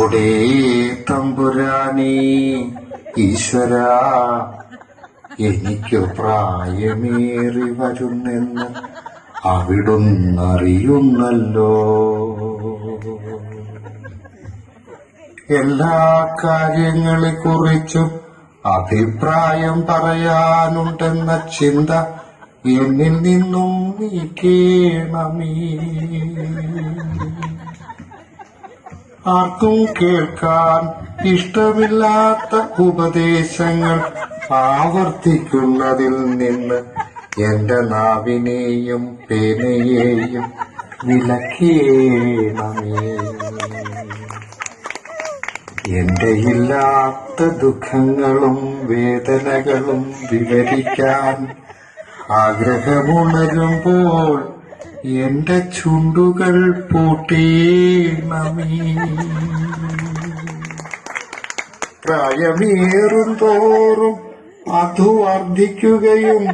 ഒടേ തമ്പുരാനേ ഈശ്വര, എനിക്ക് പ്രായമേറി വരുന്നെന്ന് അവിടുന്നറിയുന്നല്ലോ. എല്ലാ കാര്യങ്ങളെക്കുറിച്ചും അഭിപ്രായം പറയാനുണ്ടെന്ന ചിന്ത എന്നിൽ നിന്നും നീക്കേണമേ. ആർക്കും കേൾക്കാൻ ഇഷ്ടമില്ലാത്ത ഉപദേശങ്ങൾ ആവർത്തിക്കുന്നതിൽ നിന്ന് എന്റെ നാവിനെയും പേനയെയും വിലക്കേണമേ. എന്റെ ഇല്ലാത്ത ദുഃഖങ്ങളും വേദനകളും വിവരിക്കാൻ ആഗ്രഹമുണരുമ്പോൾ എന്റെ ചുണ്ടുകൾ പൂട്ടീണമേ. പ്രായമേറും തോറും അത് വർദ്ധിക്കുകയും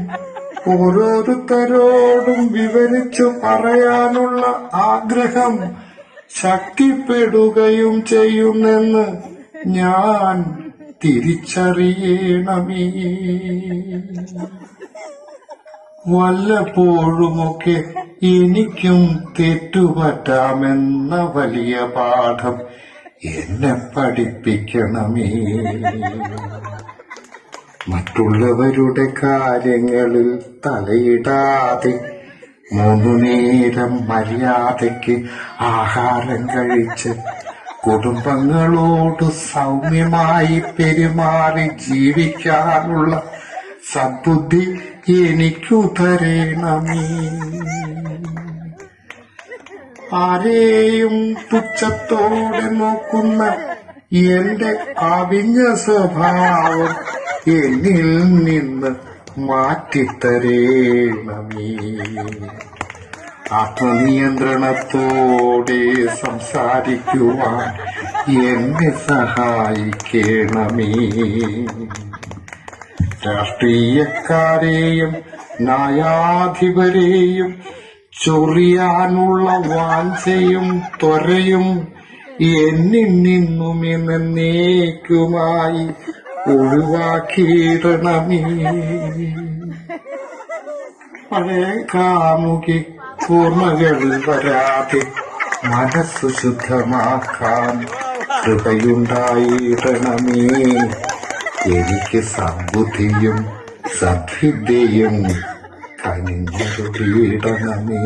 ഓരോരുത്തരോടും വിവരിച്ചു പറയാനുള്ള ആഗ്രഹം ശക്തിപ്പെടുകയും ചെയ്യുന്നെന്ന് ഞാൻ തിരിച്ചറിയണമേ. വല്ലപ്പോഴുമൊക്കെ എനിക്കും തെറ്റുപറ്റാമെന്ന വലിയ പാഠം എന്നെ പഠിപ്പിക്കണമേ. മറ്റുള്ളവരുടെ കാര്യങ്ങളിൽ തലയിടാതെ 3 നേരം മര്യാദയ്ക്ക് ആഹാരം കഴിച്ച് കുടുംബങ്ങളോട് സൗമ്യമായി പെരുമാറി ജീവിക്കാനുള്ള സദ്ബുദ്ധി എനിക്കു തരണമേ. ആരെയും പുച്ഛത്തോടെ നോക്കുന്ന എന്റെ അവിഞ്ഞ സ്വഭാവം എന്നിൽ നിന്ന് മാറ്റിത്തരേണമേ. ആത്മനിയന്ത്രണത്തോടെ സംസാരിക്കുവാൻ എന്നെ സഹായിക്കണമേ. രാഷ്ട്രീയക്കാരെയും ന്യായാധിപരെയും ചൊറിയാനുള്ള വാഞ്ചയും ത്വരയും എന്നിൽ നിന്നും എന്നേക്കുമായി ഒഴിവാക്കിയിടണമേ. പഴയ കാമുകി ഓർമ്മകളിൽ വരാതെ മനസ്സു ശുദ്ധമാക്കാൻ കൃപയുണ്ടായിടണമേ. എനിക്ക് സദ്ബുദ്ധിയും സദ്വിദ്യയും കനിഞ്ഞൊരുടണമേ.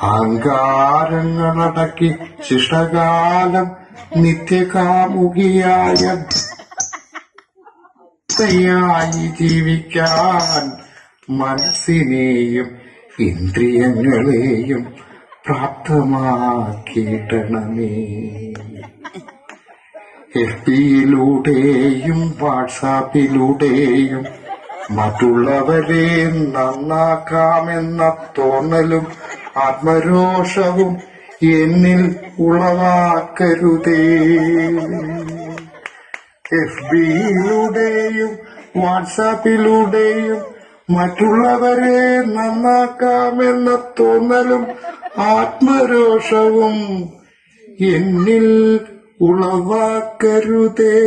അഹങ്കാരങ്ങളടക്കി ശിഷ്ടകാലം നിത്യകാമുകിയായ ജീവിക്കാൻ മനസ്സിനെയും ഇന്ദ്രിയങ്ങളെയും പ്രാപ്തമാക്കിയിടണമേ. FB-യിലൂടെയും വാട്സാപ്പിലൂടെയും മറ്റുള്ളവരെ നന്നാക്കാമെന്ന തോന്നലും ആത്മരോഷവും എന്നിൽ ഉളവാക്കരുതേ. FB-യിലൂടെയും വാട്സാപ്പിലൂടെയും മറ്റുള്ളവരെ നന്നാക്കാമെന്ന തോന്നലും ആത്മരോഷവും എന്നിൽ ഉളവാക്കരുതേ.